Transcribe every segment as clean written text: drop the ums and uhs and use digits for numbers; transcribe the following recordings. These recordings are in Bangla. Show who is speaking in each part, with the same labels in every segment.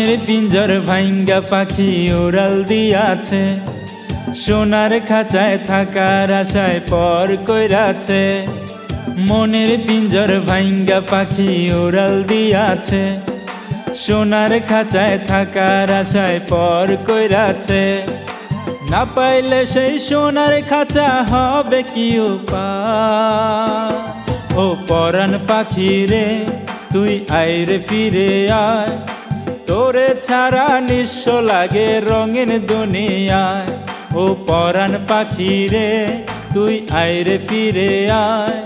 Speaker 1: মনের পিঞ্জর ভাঙ্গা পাখি উড়াল দিয়াছে, সোনার খাঁচায় থাকার আশায় পর কইরাছে। মনের পিঞ্জর ভাঙ্গা পাখি উড়াল দিয়াছে, সোনার খাঁচায় থাকার আশায় পর কইরাছে। না পাইলে সেই সোনার খাঁচা হবে কি উপায়? ও পরাণ পাখি রে তুই আইরে ফিরে আয়, তোরে ছাড়া নিঃস্ব লাগে রঙিন দুনিয়ায়। ও পরাণ পাখি রে তুই আইরে ফিরে আয়,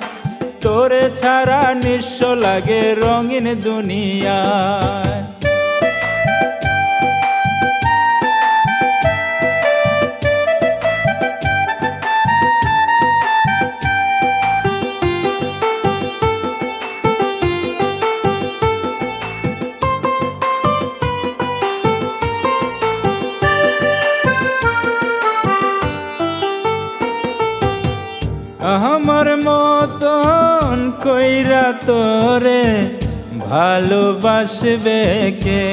Speaker 1: তোরে ছাড়া নিঃস্ব লাগে রঙিন দুনিয়ায়। আমার মতন কইরা তোরে ভালোবাসবে কে?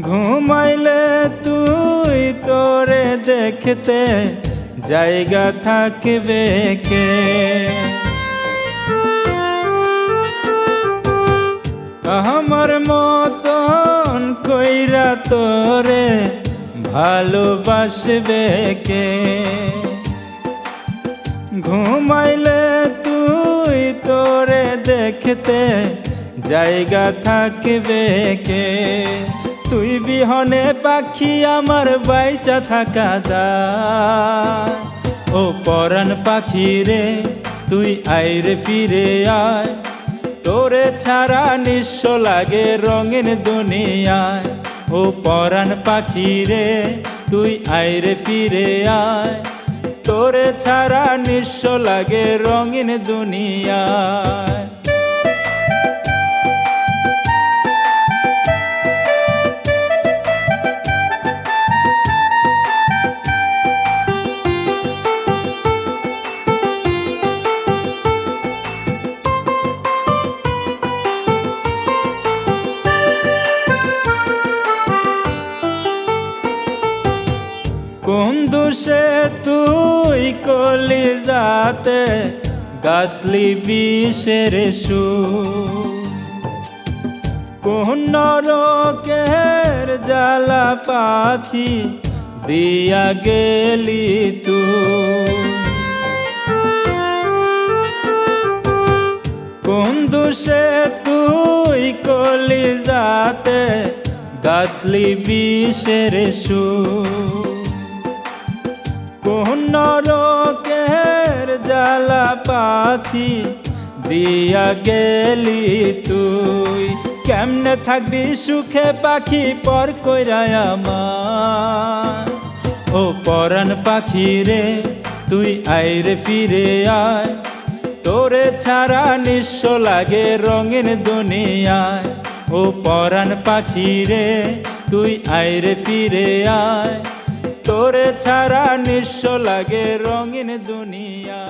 Speaker 1: ঘুমাইলে তুই তোরে দেখতে জায়গা থাকবে কে? আমার মতন কইরা তোরে ভালোবাসবে কে? ঘুমাইলে তুই তোরে দেখতে জায়গা থাকবে কে? তুই বিহনে পাখি আমার বাইচা থাকা যায়। ও পরাণ পাখি রে তুই আইরে ফিরে আয়, তোরে ছাড়া নিঃস্ব লাগে রঙিন দুনিয়ায়। ও পরাণ পাখি রে তুই আইরে ফিরে আয়, তোরে ছাড়া নিঃস্ব লাগে রঙিন দুনিয়ায়। কোন দোষে তুই কলিজাতে গাঁথলি বিষের সুর? কোন নরকের জ্বালা পাখি দিয়া গেলি তুই? কোন দোষে তুই কলিজাতে গাঁথলি বিষের সুর? কোন নরকের জ্বালা পাখি দিয়া গেলি তুই? কেমনে থাকবি সুখে পাখি পর কইরায় আমার? ও পরাণ পাখি রে তুই আইরে ফিরে আয়, তোরে ছাড়া নিঃস্ব লাগে রঙিন দুনিয়ায়। ও পরাণ পাখি রে তুই আইরে ফিরে আয়, তোরে ছাড়া নিঃস্ব লাগে রঙিন দুনিয়া।